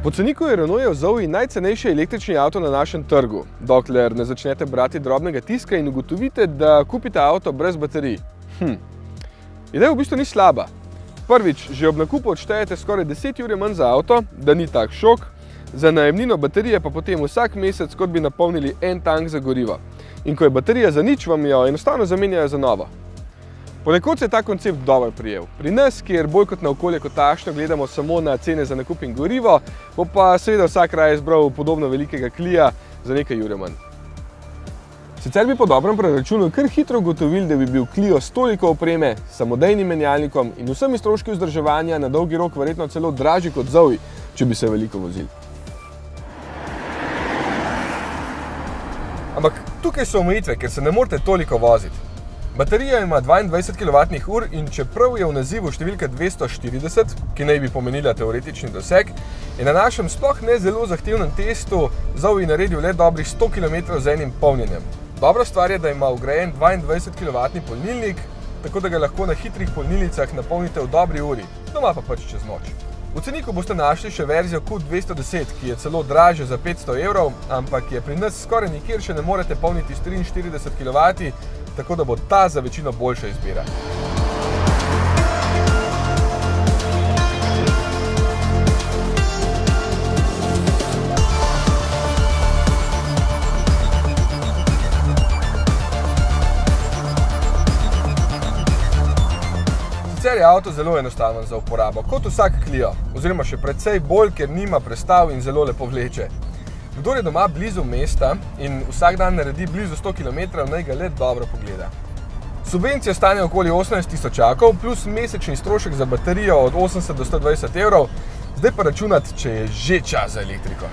Po ceniku je Renaultov Zoe najcenejši električni avto na našem trgu, dokler ne začnete brati drobnega tiska in ugotovite, da kupite avto brez baterij. Ideja v bistvu ni slaba. Prvič, že ob nakupu odštejete skoraj 10 ur manj za avto, da ni tak šok, za najemnino baterije pa potem vsak mesec, kot bi napolnili en tank za gorivo. In ko je baterija za nič, vam jo enostavno zamenjajo za novo. Ponekod se je ta koncept dobro prijel. Pri nas, kjer bolj kot na okolje kot takšno gledamo samo na cene za nakup in gorivo, bo pa seveda vsak raje izbral podobno velikega Clia za nekaj ure manj. Sicer bi po dobrem preračunu kar hitro ugotovili, da bi bil Clio s toliko opreme, samodejnim menjalnikom in vsemi stroški vzdrževanja na dolgi rok verjetno celo dražji kot Zoe, če bi se veliko vozili. Ampak tukaj so omejitve, ker se ne morete toliko voziti. Baterija ima 22 kWh in čeprav je v nazivu številka 240, ki naj bi pomenila teoretični doseg, je na našem sploh ne zelo zahtevnem testu Zoe naredil le dobrih 100 km z enim polnjenjem. Dobra stvar je, da ima vgrajen 22 kW polnilnik, tako da ga lahko na hitrih polnilnicah napolnite v dobri uri, doma pa pač čez noč. V ceniku boste našli še verzijo Q210, ki je celo dražja za 500 €, ampak je pri nas skoraj nikjer še ne morete polniti s 43 kW, tako da bo ta za večino boljša izbira. Sicer je avto zelo enostaven za uporabo, kot vsak Clio, oziroma še precej bolj, ker nima prestav in zelo lepo vleče. Kdor je doma blizu mesta in vsak dan naredi blizu 100 km, naj ga le dobro pogleda. Subvencija stane okoli 18 tisočakov, plus mesečni strošek za baterijo od 80 do 120 €, zdaj pa računati, če je že čas za elektriko.